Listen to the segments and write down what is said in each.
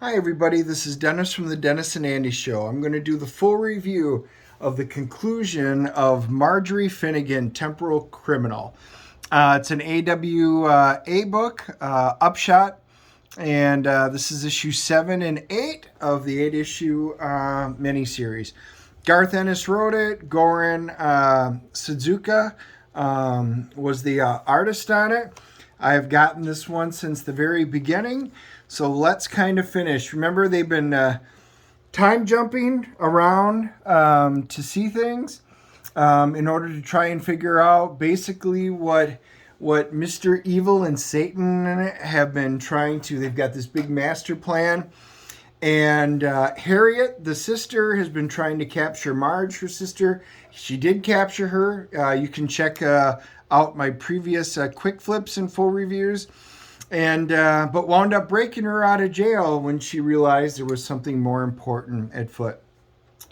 Hi, everybody. This is Dennis from the Dennis and Andy Show. I'm going to do the full review of the conclusion of Marjorie Finnegan Temporal Criminal. It's an AWA book, Upshot, and this is issue 7 and 8 of the 8-issue miniseries. Garth Ennis wrote it. Goran Suzuka was the artist on it. I have gotten this one since the very beginning. So let's kind of finish. Remember, they've been time jumping around to see things in order to try and figure out basically what Mr. Evil and Satan have been trying to. They've got this big master plan. And Harriet, the sister, has been trying to capture Marj, her sister. She did capture her. You can check out my previous quick flips and full reviews. And but wound up breaking her out of jail when she realized there was something more important at foot.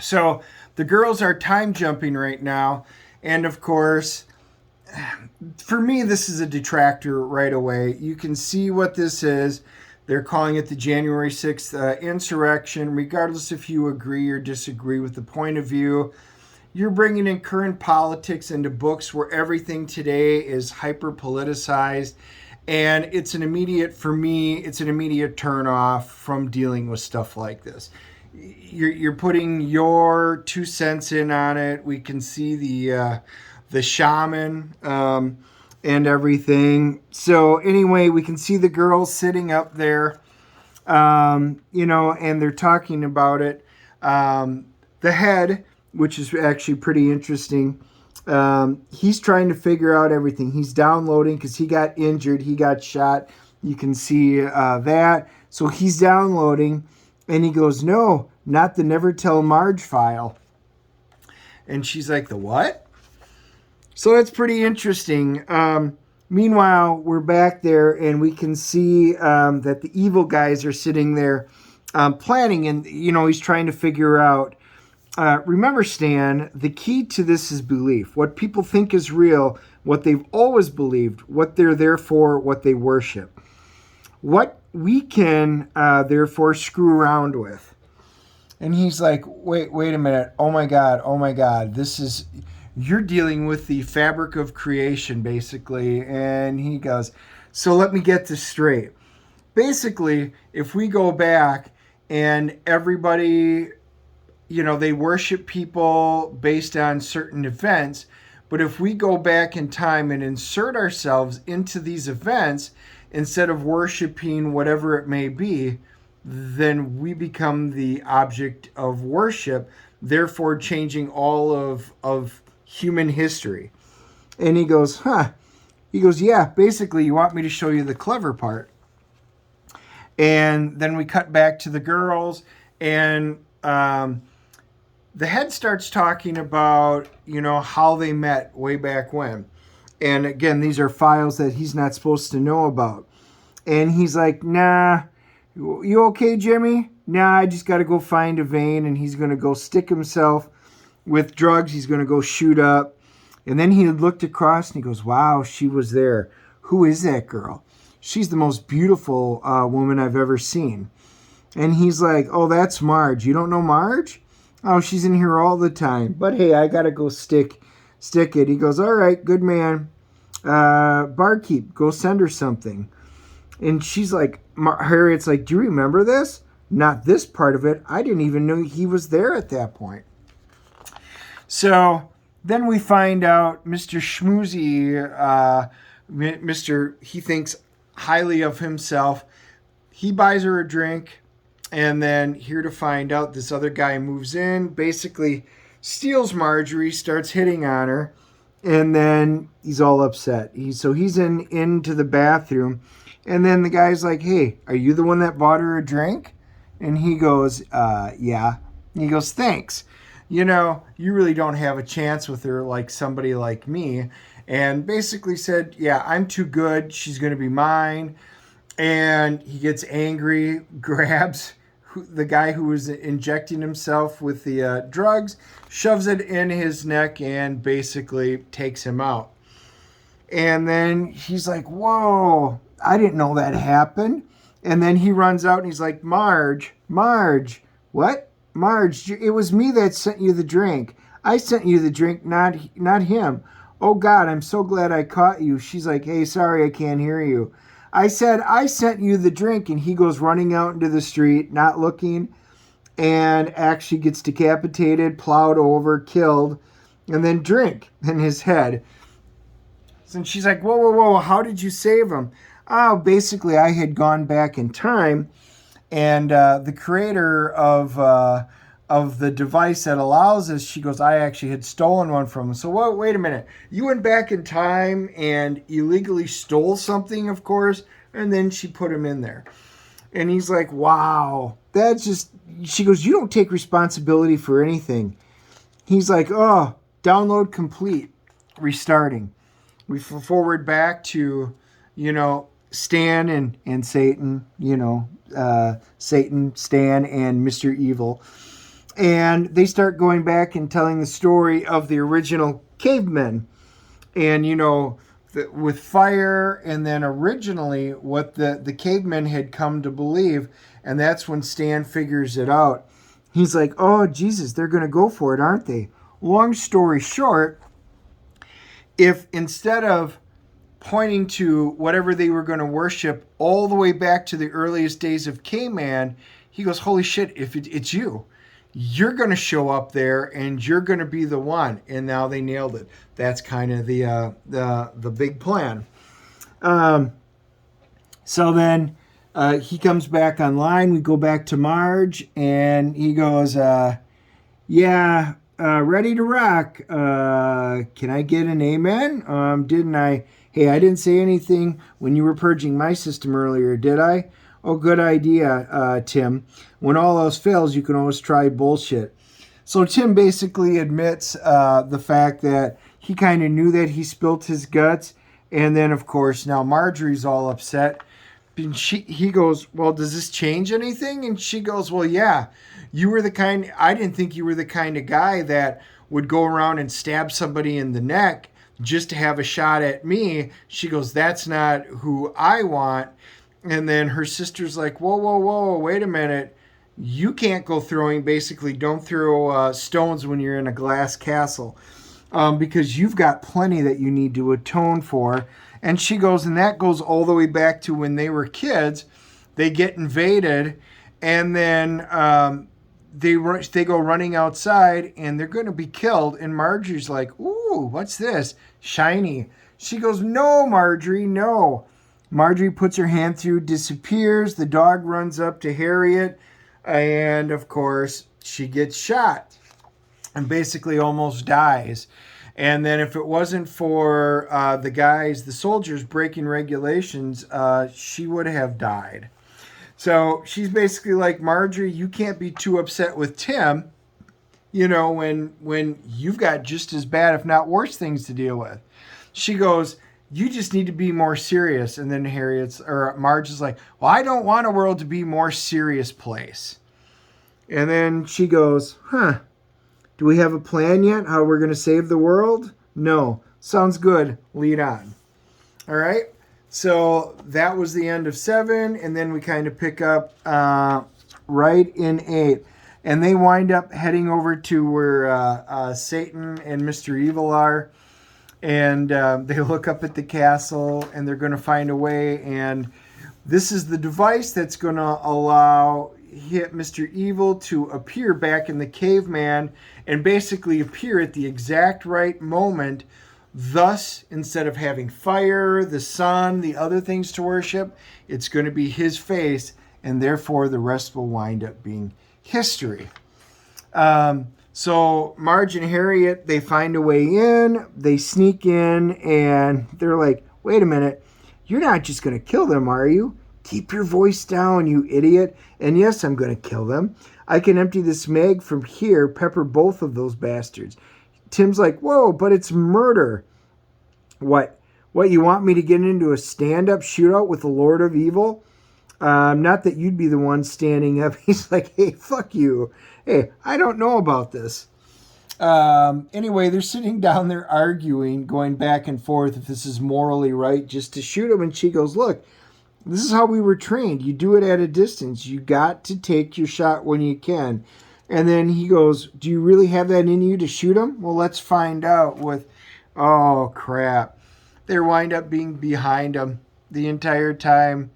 So the girls are time jumping right now. And of course, for me, this is a detractor right away. You can see what this is. They're calling it the January 6th insurrection. Regardless if you agree or disagree with the point of view, you're bringing in current politics into books where everything today is hyper politicized. And it's an immediate turn off from dealing with stuff like this. You're putting your 2 cents in on it. We can see the shaman and everything. So anyway, we can see the girls sitting up there, and they're talking about it. The head, which is actually pretty interesting. He's trying to figure out everything. He's downloading because he got injured. He got shot. You can see that. So he's downloading, and he goes, "No, not the Never Tell Marj file." And she's like, "The what?" So that's pretty interesting. Meanwhile, we're back there, and we can see that the evil guys are sitting there planning, and he's trying to figure out. Remember, Stan, the key to this is belief. What people think is real, what they've always believed, what they're there for, what they worship. What we can, therefore, screw around with. And he's like, wait a minute. Oh my God. You're dealing with the fabric of creation, basically. And he goes, so let me get this straight. Basically, if we go back and everybody, they worship people based on certain events. But if we go back in time and insert ourselves into these events, instead of worshiping whatever it may be, then we become the object of worship, therefore changing all of human history. And he goes, He goes, yeah, basically you want me to show you the clever part. And then we cut back to the girls, and the head starts talking about, how they met way back when. And again, these are files that he's not supposed to know about. And he's like, nah, you okay, Jimmy? Nah, I just got to go find a vein. And he's going to go stick himself with drugs. He's going to go shoot up. And then he looked across and he goes, wow, she was there. Who is that girl? She's the most beautiful woman I've ever seen. And he's like, oh, that's Marj. You don't know Marj? Oh, she's in here all the time. But hey, I got to go stick it. He goes, all right, good man. Barkeep, go send her something. And she's like, Harriet's like, do you remember this? Not this part of it. I didn't even know he was there at that point. So then we find out Mr. Schmoozy, he thinks highly of himself. He buys her a drink. And then here to find out, this other guy moves in, basically steals Marjorie, starts hitting on her, and then he's all upset. He's into the bathroom, and then the guy's like, hey, are you the one that bought her a drink? And he goes, yeah. And he goes, thanks. You really don't have a chance with her like somebody like me. And basically said, yeah, I'm too good. She's going to be mine. And he gets angry, grabs the guy who was injecting himself with the drugs, shoves it in his neck, and basically takes him out. And then he's like, whoa, I didn't know that happened. And then he runs out and he's like, Marj, what? Marj, it was me that sent you the drink. I sent you the drink, not him. Oh God, I'm so glad I caught you. She's like, hey, sorry, I can't hear you. I said, I sent you the drink. And he goes running out into the street, not looking, and actually gets decapitated, plowed over, killed, and then drink in his head. And she's like, whoa, how did you save him? Oh, basically, I had gone back in time, and the creator of the device that allows us, she goes, I actually had stolen one from him. So wait a minute. You went back in time and illegally stole something, of course, and then she put him in there. And he's like, wow, that's just, she goes, you don't take responsibility for anything. He's like, oh, download complete, restarting. We forward back to, Stan and Satan, Satan, Stan, and Mr. Evil. And they start going back and telling the story of the original cavemen. And, with fire, and then originally what the cavemen had come to believe. And that's when Stan figures it out. He's like, oh, Jesus, they're going to go for it, aren't they? Long story short, if instead of pointing to whatever they were going to worship all the way back to the earliest days of caveman, he goes, holy shit, if it's you, you're going to show up there and you're going to be the one. And now they nailed it. That's kind of the big plan. So then he comes back online. We go back to Marj, and he goes, yeah, ready to rock. Can I get an amen? Didn't I? Hey, I didn't say anything when you were purging my system earlier, did I? Oh, good idea, Tim. When all else fails, you can always try bullshit. So Tim basically admits the fact that he kind of knew that he spilt his guts. And then, of course, now Marjorie's all upset. And he goes, well, does this change anything? And she goes, well, yeah. I didn't think you were the kind of guy that would go around and stab somebody in the neck just to have a shot at me. She goes, that's not who I want. And then her sister's like, whoa, wait a minute. You can't go throwing. Basically, don't throw stones when you're in a glass castle because you've got plenty that you need to atone for. And she goes, and that goes all the way back to when they were kids. They get invaded, and then they go running outside, and they're going to be killed. And Marjorie's like, ooh, what's this? Shiny. She goes, no, Marjorie, no. Marjorie puts her hand through, disappears. The dog runs up to Harriet, and of course, she gets shot and basically almost dies. And then if it wasn't for the soldiers breaking regulations, she would have died. So she's basically like, Marjorie, you can't be too upset with Tim, when you've got just as bad, if not worse, things to deal with. She goes, you just need to be more serious. And then Marj is like, well, I don't want a world to be a more serious place. And then she goes, do we have a plan yet? How we're going to save the world? No. Sounds good. Lead on. All right. So that was the end of 7. And then we kind of pick up right in 8. And they wind up heading over to where Satan and Mr. Evil are. And they look up at the castle, and they're going to find a way. And this is the device that's going to allow Mr. Evil to appear back in the caveman and basically appear at the exact right moment. Thus, instead of having fire, the sun, the other things to worship, it's going to be his face, and therefore the rest will wind up being history. So Marj and Harriet, they find a way in, they sneak in, and they're like, wait a minute, you're not just going to kill them, are you? Keep your voice down, you idiot. And yes, I'm going to kill them. I can empty this mag from here, pepper both of those bastards. Tim's like, whoa, but it's murder. What, you want me to get into a stand-up shootout with the Lord of Evil? Not that you'd be the one standing up. He's like, hey, fuck you. Hey, I don't know about this. Anyway, they're sitting down there arguing, going back and forth if this is morally right just to shoot him. And she goes, look, This is how we were trained. You do it at a distance. You got to take your shot when you can. And then he goes, do you really have that in you to shoot him? Well, let's find out with, oh, crap. They wind up being behind him the entire time.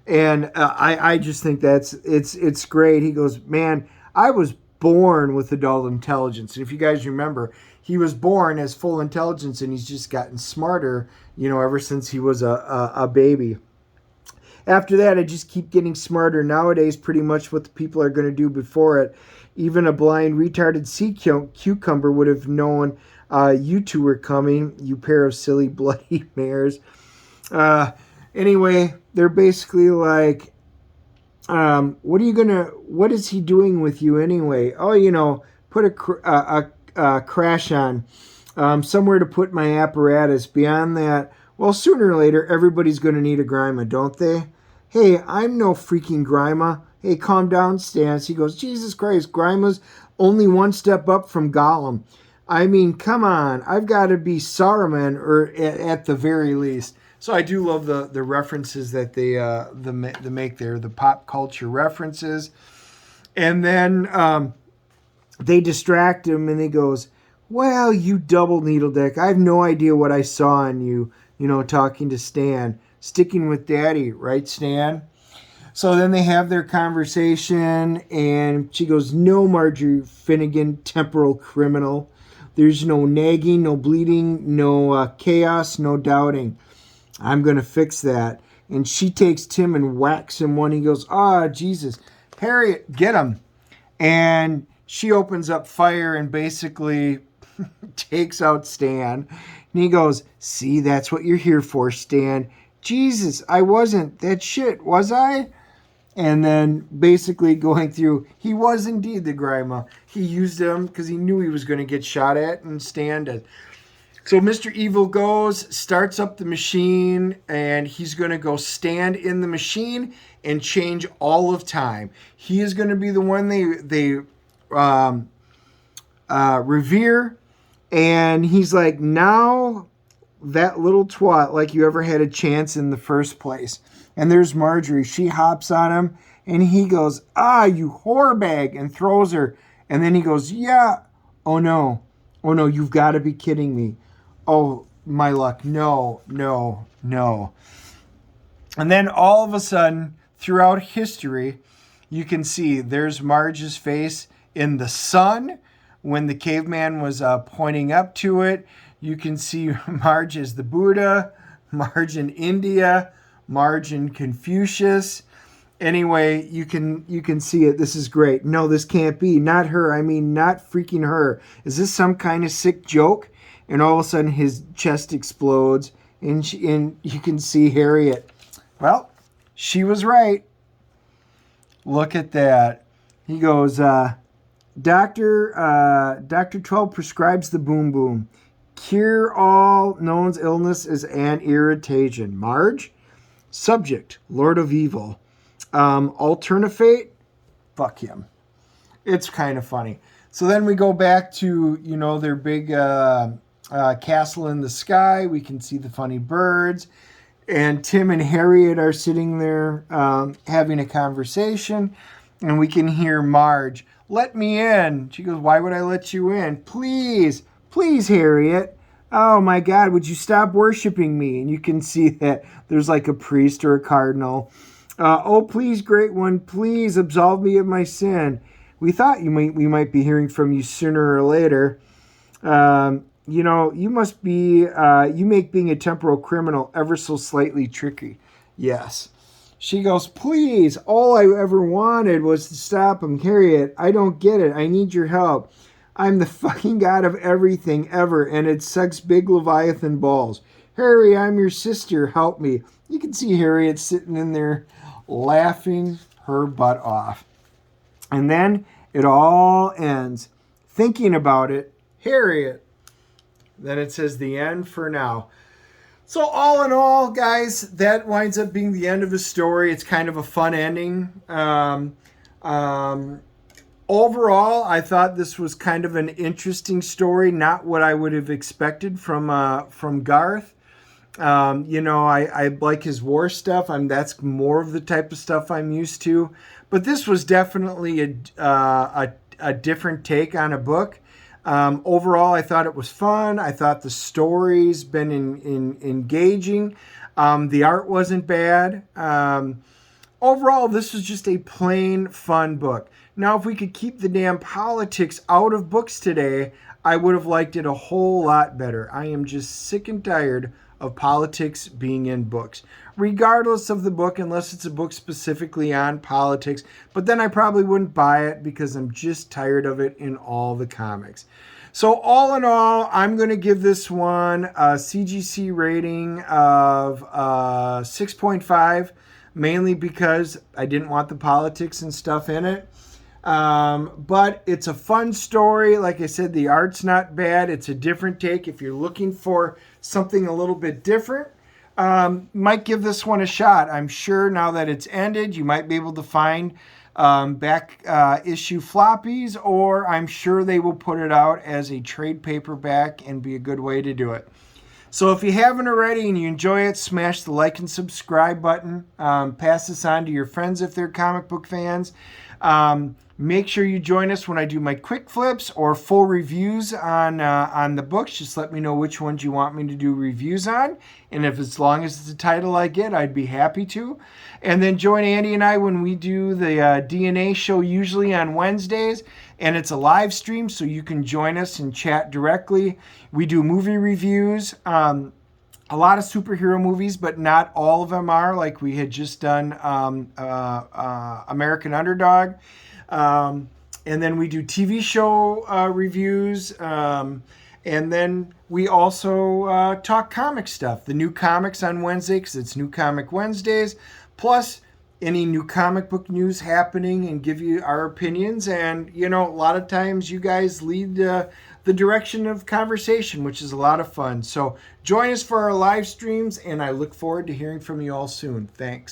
And I just think it's great. He goes, man, I was born with adult intelligence. And if you guys remember, he was born as full intelligence, and he's just gotten smarter, ever since he was a baby. After that, I just keep getting smarter. Nowadays, pretty much what the people are going to do before it. Even a blind, retarded sea cucumber would have known you two were coming, you pair of silly, bloody mares. Anyway, they're basically like, what is he doing with you anyway? Oh, put a crash on, somewhere to put my apparatus. Beyond that, well, sooner or later, everybody's going to need a grima, don't they? Hey, I'm no freaking grima. Hey, calm down, Stance. He goes, Jesus Christ, grima's only one step up from Gollum. I mean, come on. I've got to be Saruman, or at the very least. So I do love the references that they make there, the pop culture references. And then they distract him, and he goes, well, you double needle dick. I have no idea what I saw in you, talking to Stan. Sticking with Daddy, right, Stan? So then they have their conversation, and she goes, no, Marjorie Finnegan, temporal criminal. There's no nagging, no bleeding, no chaos, no doubting. I'm going to fix that. And she takes Tim and whacks him one. He goes, Jesus. Harriet, get him. And she opens up fire and basically takes out Stan. And he goes, see, that's what you're here for, Stan. Jesus, I wasn't that shit, was I? And then basically going through, he was indeed the grima. He used him because he knew he was going to get shot at and Stan did. So Mr. Evil goes, starts up the machine, and he's going to go stand in the machine and change all of time. He is going to be the one they revere. And he's like, now that little twat, like you ever had a chance in the first place. And there's Marjorie. She hops on him, and he goes, you whore bag, and throws her. And then he goes, yeah. Oh, no, you've got to be kidding me. Oh, my luck. No. And then all of a sudden, throughout history, you can see there's Marge's face in the sun when the caveman was pointing up to it. You can see Marj as the Buddha, Marj in India, Marj in Confucius. Anyway, you can see it. This is great. No, this can't be. Not her. I mean, not freaking her. Is this some kind of sick joke? And all of a sudden, his chest explodes, and you can see Harriet. Well, she was right. Look at that. He goes, Dr. 12 prescribes the boom boom. Cure all known illness is an irritation. Marj? Subject, Lord of Evil. Alternate, fuck him. It's kind of funny. So then we go back to, their big castle in the sky. We can see the funny birds. And Tim and Harriet are sitting there having a conversation. And we can hear Marj, let me in. She goes, why would I let you in? Please, Harriet. Oh my God, would you stop worshiping me? And you can see that there's like a priest or a cardinal. Oh, please, great one, please absolve me of my sin. We thought we might be hearing from you sooner or later. You must be, you make being a temporal criminal ever so slightly tricky. Yes. She goes, please, all I ever wanted was to stop him. Harriet, I don't get it. I need your help. I'm the fucking god of everything ever, and it sucks big Leviathan balls. Harry, I'm your sister. Help me. You can see Harriet sitting in there laughing her butt off. And then it all ends. Thinking about it, Harriet. Then it says the end for now. So all in all, guys, that winds up being the end of the story. It's kind of a fun ending. Overall, I thought this was kind of an interesting story. Not what I would have expected from Garth. I like his war stuff. That's more of the type of stuff I'm used to. But this was definitely a different take on a book. Overall, I thought it was fun. I thought the story's been engaging. The art wasn't bad. Overall, this was just a plain fun book. Now, if we could keep the damn politics out of books today, I would have liked it a whole lot better. I am just sick and tired of politics being in books, regardless of the book, unless it's a book specifically on politics. But then I probably wouldn't buy it because I'm just tired of it in all the comics. So all in all, I'm going to give this one a CGC rating of 6.5, mainly because I didn't want the politics and stuff in it. But it's a fun story. Like I said, the art's not bad. It's a different take. If you're looking for something a little bit different, might give this one a shot. I'm sure now that it's ended, you might be able to find back issue floppies, or I'm sure they will put it out as a trade paperback and be a good way to do it. So if you haven't already and you enjoy it, smash the like and subscribe button. Pass this on to your friends if they're comic book fans. Make sure you join us when I do my quick flips or full reviews on the books. Just let me know which ones you want me to do reviews on. And if as long as it's a title I get, I'd be happy to. And then join Andy and I when we do the DNA show, usually on Wednesdays. And it's a live stream, so you can join us and chat directly. We do movie reviews. A lot of superhero movies, but not all of them are. Like we had just done American Underdog. And then we do TV show reviews. And then we also talk comic stuff. The new comics on Wednesday, because it's New Comic Wednesdays. Plus, any new comic book news happening and give you our opinions. And, a lot of times you guys lead the direction of conversation, which is a lot of fun. So join us for our live streams, and I look forward to hearing from you all soon. Thanks.